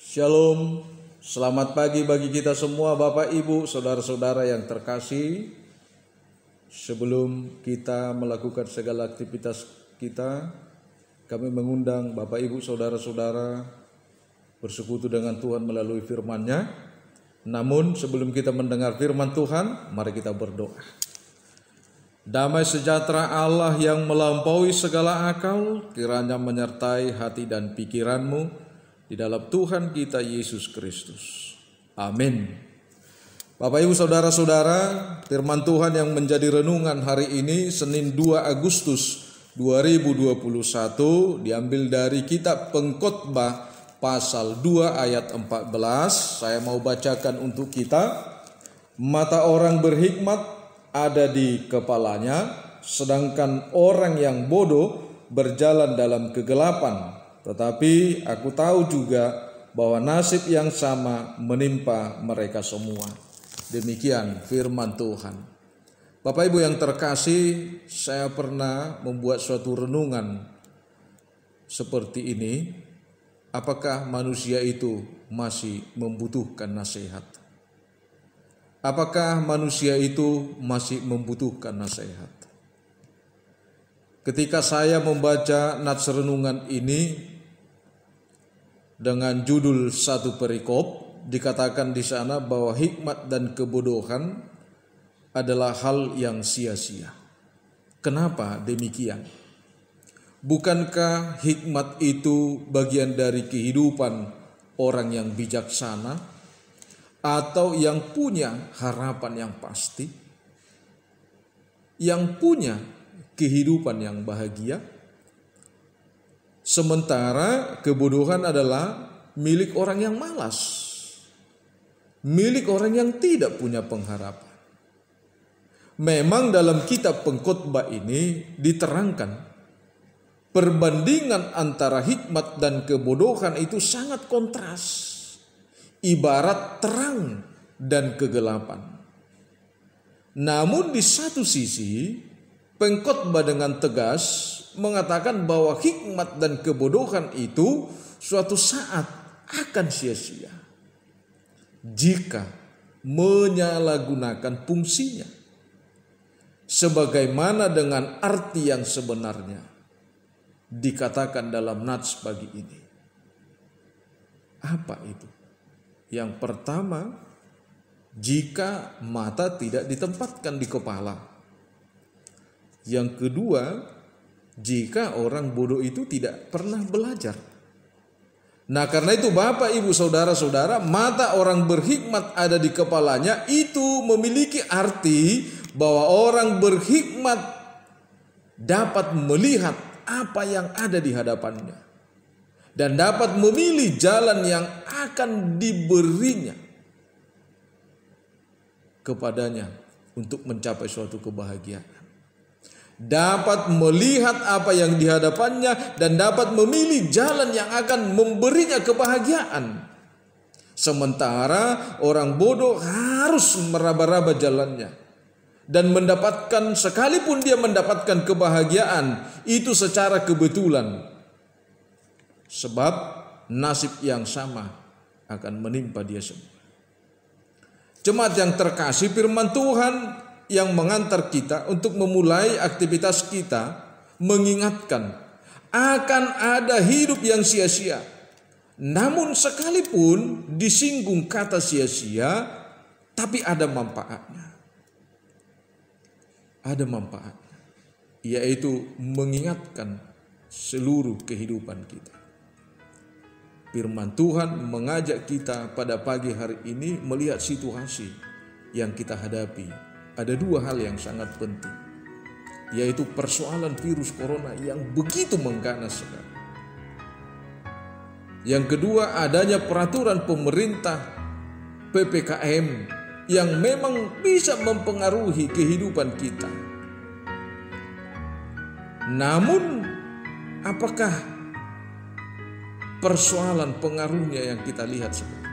Shalom, selamat pagi bagi kita semua Bapak Ibu, Saudara-saudara yang terkasih. Sebelum kita melakukan segala aktivitas kita, kami mengundang Bapak Ibu, Saudara-saudara bersekutu dengan Tuhan melalui firman-Nya. Namun sebelum kita mendengar firman Tuhan, mari kita berdoa. Damai sejahtera Allah yang melampaui segala akal, kiranya menyertai hati dan pikiranmu, di dalam Tuhan kita Yesus Kristus. Amin. Bapak Ibu Saudara-saudara, firman Tuhan yang menjadi renungan hari ini Senin 2 Agustus 2021 diambil dari kitab Pengkhotbah pasal 2 ayat 14. Saya mau bacakan untuk kita. Mata orang berhikmat ada di kepalanya, sedangkan orang yang bodoh berjalan dalam kegelapan. Tetapi aku tahu juga bahwa nasib yang sama menimpa mereka semua. Demikian firman Tuhan. Bapak Ibu yang terkasih, saya pernah membuat suatu renungan seperti ini. Apakah manusia itu masih membutuhkan nasihat? Apakah manusia itu masih membutuhkan nasihat? Ketika saya membaca nats renungan ini dengan judul satu perikop, dikatakan di sana bahwa hikmat dan kebodohan adalah hal yang sia-sia. Kenapa demikian? Bukankah hikmat itu bagian dari kehidupan orang yang bijaksana atau yang punya harapan yang pasti, yang punya kehidupan yang bahagia? Sementara kebodohan adalah milik orang yang malas, milik orang yang tidak punya pengharapan. Memang dalam kitab Pengkhotbah ini diterangkan perbandingan antara hikmat dan kebodohan itu sangat kontras, ibarat terang dan kegelapan. Namun di satu sisi Pengkhotbah dengan tegas mengatakan bahwa hikmat dan kebodohan itu suatu saat akan sia-sia jika menyalahgunakan fungsinya sebagaimana dengan arti yang sebenarnya dikatakan dalam nats pagi ini. Apa itu? Yang pertama, jika mata tidak ditempatkan di kepala. Yang kedua, jika orang bodoh itu tidak pernah belajar. Nah, karena itu Bapak Ibu Saudara-saudara, mata orang berhikmat ada di kepalanya itu memiliki arti bahwa orang berhikmat dapat melihat apa yang ada di hadapannya dan dapat memilih jalan yang akan diberinya kepadanya untuk mencapai suatu kebahagiaan. Dapat melihat apa yang di hadapannya dan dapat memilih jalan yang akan memberinya kebahagiaan. Sementara orang bodoh harus meraba-raba jalannya dan mendapatkan, sekalipun dia mendapatkan kebahagiaan itu secara kebetulan, sebab nasib yang sama akan menimpa dia semua. Jemaat yang terkasih, firman Tuhan yang mengantar kita untuk memulai aktivitas kita mengingatkan akan ada hidup yang sia-sia. Namun sekalipun disinggung kata sia-sia, tapi ada manfaatnya. Ada manfaatnya, yaitu mengingatkan seluruh kehidupan kita. Firman Tuhan mengajak kita pada pagi hari ini melihat situasi yang kita hadapi. Ada dua hal yang sangat penting, yaitu persoalan virus corona yang begitu mengganas sekarang. Yang kedua, adanya peraturan pemerintah PPKM yang memang bisa mempengaruhi kehidupan kita. Namun, apakah persoalan pengaruhnya yang kita lihat sekarang?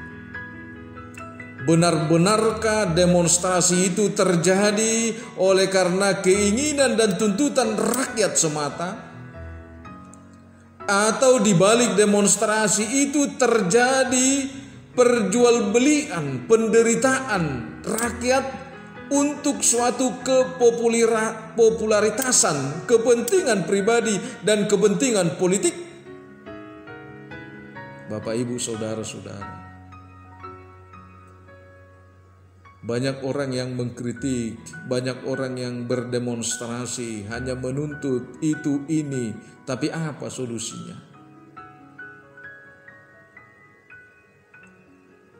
Benar-benarkah demonstrasi itu terjadi oleh karena keinginan dan tuntutan rakyat semata? atau di balik demonstrasi itu terjadi perjualbelian, penderitaan rakyat untuk suatu kepopularitasan, kepentingan pribadi dan kepentingan politik. Bapak, Ibu, saudara-saudara, banyak orang yang mengkritik, banyak orang yang berdemonstrasi, hanya menuntut itu ini, tapi apa solusinya?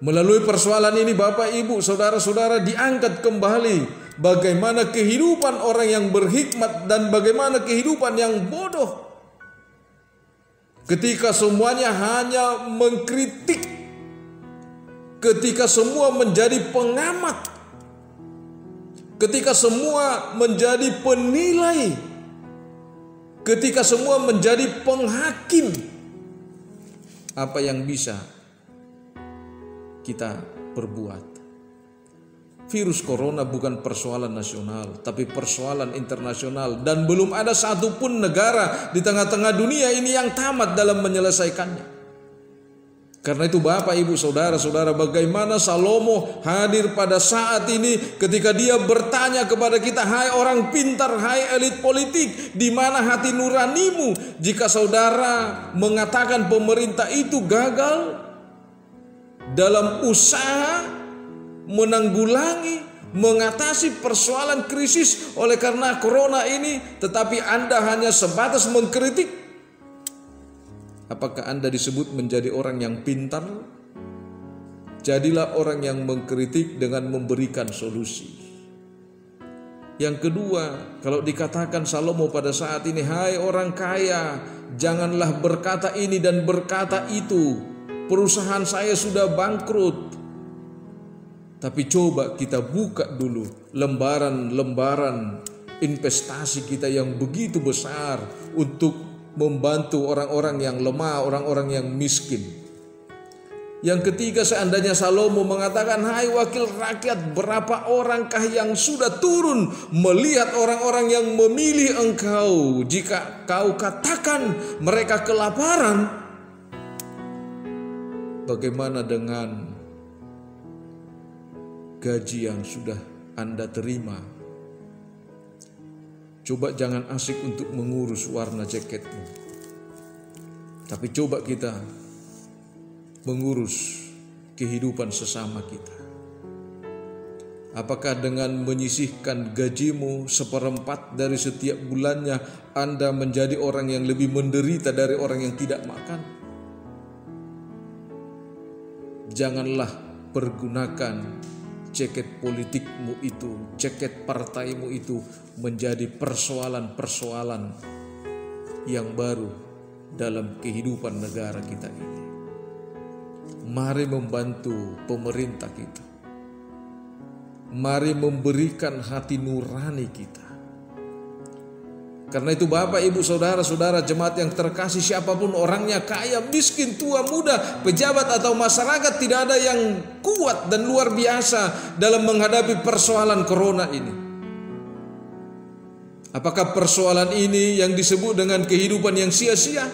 Melalui persoalan ini, Bapak, Ibu, saudara-saudara, diangkat kembali bagaimana kehidupan orang yang berhikmat dan bagaimana kehidupan yang bodoh. Ketika semuanya hanya mengkritik, ketika semua menjadi pengamat, ketika semua menjadi penilai, ketika semua menjadi penghakim, apa yang bisa kita perbuat? Virus corona bukan persoalan nasional, tapi persoalan internasional, dan belum ada satupun negara di tengah-tengah dunia ini yang tamat dalam menyelesaikannya. Karena itu, Bapak, Ibu, saudara-saudara, bagaimana Salomo hadir pada saat ini ketika dia bertanya kepada kita, hai orang pintar, hai elit politik, di mana hati nuranimu jika saudara mengatakan pemerintah itu gagal dalam usaha menanggulangi, mengatasi persoalan krisis oleh karena corona ini, tetapi Anda hanya sebatas mengkritik? Apakah Anda disebut menjadi orang yang pintar? Jadilah orang yang mengkritik dengan memberikan solusi. Yang kedua, kalau dikatakan Salomo pada saat ini, hai orang kaya, janganlah berkata ini dan berkata itu, perusahaan saya sudah bangkrut. Tapi coba kita buka dulu lembaran-lembaran investasi kita yang begitu besar untuk membantu orang-orang yang lemah, orang-orang yang miskin. Yang ketiga, seandainya Salomo mengatakan, hai wakil rakyat, berapa orangkah yang sudah turun melihat orang-orang yang memilih engkau? Jika kau katakan mereka kelaparan, bagaimana dengan gaji yang sudah Anda terima? Coba jangan asik untuk mengurus warna jaketmu, tapi coba kita mengurus kehidupan sesama kita. Apakah dengan menyisihkan gajimu 1/4 dari setiap bulannya, Anda menjadi orang yang lebih menderita dari orang yang tidak makan? Janganlah pergunakan jaket politikmu itu, jaket partaimu itu menjadi persoalan-persoalan yang baru dalam kehidupan negara kita ini. Mari membantu pemerintah kita. Mari memberikan hati nurani kita. Karena itu, Bapak, Ibu, saudara-saudara, jemaat yang terkasih, siapapun orangnya, kaya, miskin, tua, muda, pejabat atau masyarakat, tidak ada yang kuat dan luar biasa dalam menghadapi persoalan corona ini. Apakah persoalan ini yang disebut dengan kehidupan yang sia-sia?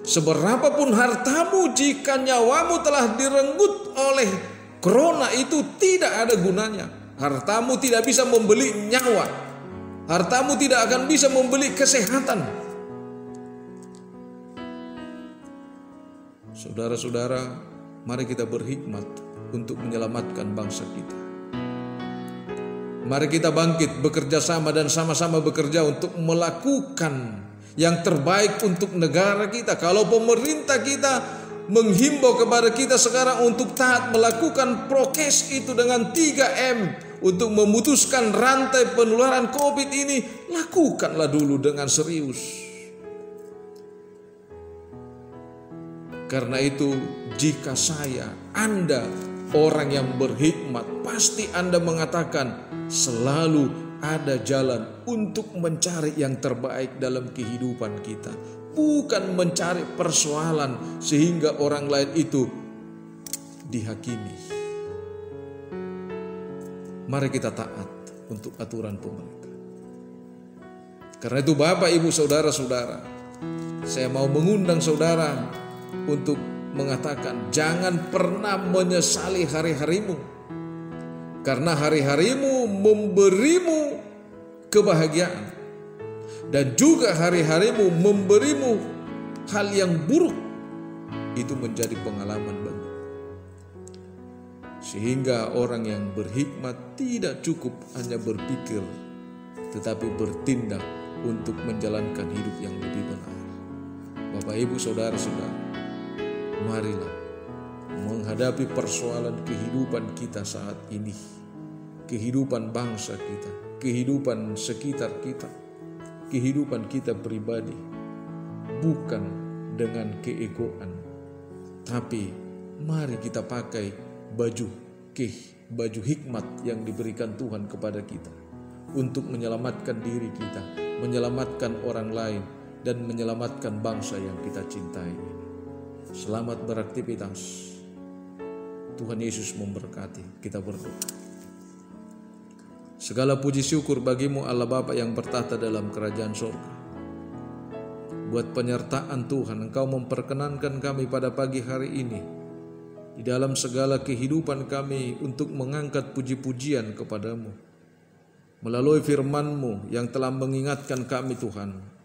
Seberapapun hartamu, jika nyawamu telah direnggut oleh corona, itu tidak ada gunanya. Hartamu tidak bisa membeli nyawa. Hartamu tidak akan bisa membeli kesehatan. Saudara-saudara, mari kita berhikmat untuk menyelamatkan bangsa kita. Mari kita bangkit, bekerja sama dan sama-sama bekerja untuk melakukan yang terbaik untuk negara kita. Kalau pemerintah kita menghimbau kepada kita sekarang untuk taat melakukan prokes itu dengan 3M untuk memutuskan rantai penularan COVID ini, lakukanlah dulu dengan serius. Karena itu, jika Anda orang yang berhikmat, pasti Anda mengatakan selalu ada jalan untuk mencari yang terbaik dalam kehidupan kita. Bukan mencari persoalan sehingga orang lain itu dihakimi. Mari kita taat untuk aturan pemerintah. Karena itu, Bapak, Ibu, saudara-saudara, Saya mau mengundang saudara untuk mengatakan jangan pernah menyesali hari-harimu. Karena hari-harimu memberimu kebahagiaan. Dan juga hari-harimu memberimu hal yang buruk. Itu menjadi pengalaman bagi. Sehingga orang yang berhikmat tidak cukup hanya berpikir, tetapi bertindak untuk menjalankan hidup yang lebih benar. Bapak, Ibu, Saudara-saudara, marilah menghadapi persoalan kehidupan kita saat ini, kehidupan bangsa kita, kehidupan sekitar kita, kehidupan kita pribadi, bukan dengan keegoan, tapi mari kita pakai baju hikmat yang diberikan Tuhan kepada kita untuk menyelamatkan diri kita, menyelamatkan orang lain, dan menyelamatkan bangsa yang kita cintai. Selamat beraktivitas. Tuhan Yesus memberkati. Kita berdoa. Segala puji syukur bagimu Allah Bapa yang bertahta dalam kerajaan surga. Buat penyertaan Tuhan, Engkau memperkenankan kami pada pagi hari ini di dalam segala kehidupan kami untuk mengangkat puji-pujian kepadamu melalui firman-Mu yang telah mengingatkan kami Tuhan,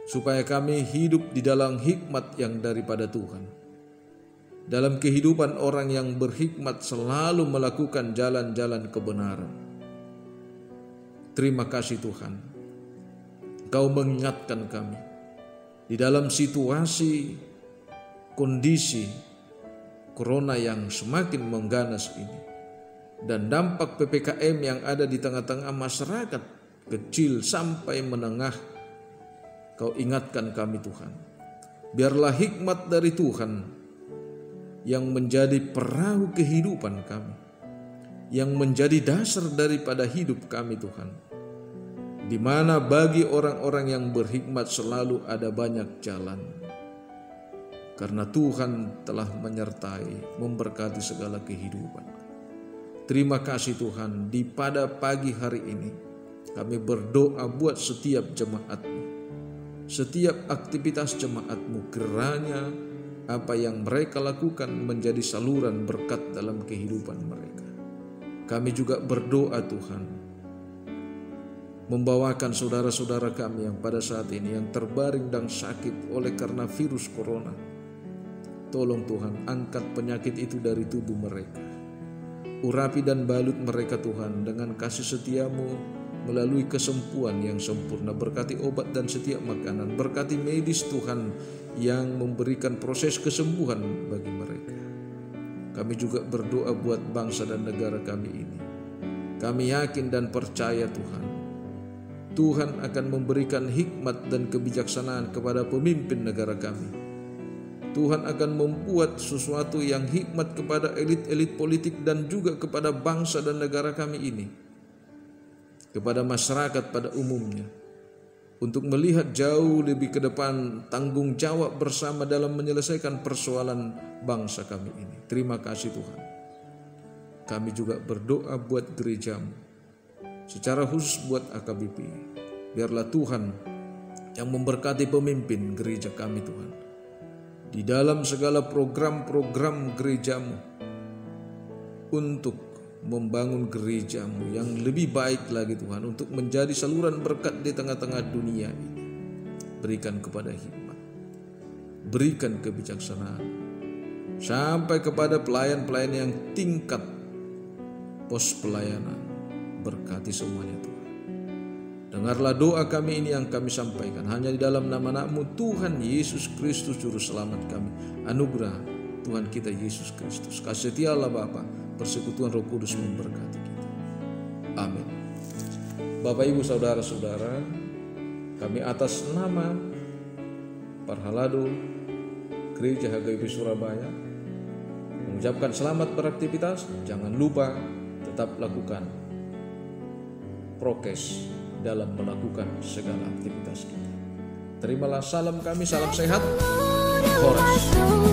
supaya kami hidup di dalam hikmat yang daripada Tuhan. Dalam kehidupan orang yang berhikmat selalu melakukan jalan-jalan kebenaran. Terima kasih Tuhan, Engkau mengingatkan kami di dalam situasi kondisi Corona yang semakin mengganas ini, dan dampak PPKM yang ada di tengah-tengah masyarakat kecil sampai menengah. Kau ingatkan kami Tuhan, biarlah hikmat dari Tuhan yang menjadi perahu kehidupan kami, yang menjadi dasar daripada hidup kami Tuhan, di mana bagi orang-orang yang berhikmat selalu ada banyak jalan. Karena Tuhan telah menyertai, memberkati segala kehidupan. Terima kasih Tuhan, di pada pagi hari ini kami berdoa buat setiap jemaat-Mu, setiap aktivitas jemaat-Mu, kiranya apa yang mereka lakukan menjadi saluran berkat dalam kehidupan mereka. Kami juga berdoa Tuhan, membawakan saudara-saudara kami yang pada saat ini yang terbaring dan sakit oleh karena virus corona. Tolong Tuhan, angkat penyakit itu dari tubuh mereka. Urapi dan balut mereka Tuhan dengan kasih setia-Mu melalui kesembuhan yang sempurna. Berkati obat dan setiap makanan. Berkati medis Tuhan yang memberikan proses kesembuhan bagi mereka. Kami juga berdoa buat bangsa dan negara kami ini. Kami yakin dan percaya Tuhan, Tuhan akan memberikan hikmat dan kebijaksanaan kepada pemimpin negara kami. Tuhan akan membuat sesuatu yang hikmat kepada elit-elit politik dan juga kepada bangsa dan negara kami ini, kepada masyarakat pada umumnya, untuk melihat jauh lebih ke depan, tanggung jawab bersama dalam menyelesaikan persoalan bangsa kami ini. Terima kasih Tuhan. Kami juga berdoa buat gereja-Mu, secara khusus buat AKBP. Biarlah Tuhan yang memberkati pemimpin gereja kami Tuhan, di dalam segala program-program gereja-Mu untuk membangun gereja-Mu yang lebih baik lagi Tuhan, untuk menjadi saluran berkat di tengah-tengah dunia ini. Berikan kepada hikmat, berikan kebijaksanaan, sampai kepada pelayan-pelayan yang tingkat pos pelayanan. Berkati semuanya Tuhan. Dengarlah doa kami ini yang kami sampaikan hanya di dalam nama Anak-Mu Tuhan Yesus Kristus Juru Selamat kami. Anugerah Tuhan kita Yesus Kristus, kasih setia Allah Bapa, persekutuan Roh Kudus memberkati kita. Amin. Bapak Ibu Saudara-saudara, kami atas nama Parhalado Gereja HGB Surabaya mengucapkan selamat beraktivitas. Jangan lupa tetap lakukan prokes dalam melakukan segala aktivitas kita. Terimalah salam kami, salam sehat. Horas.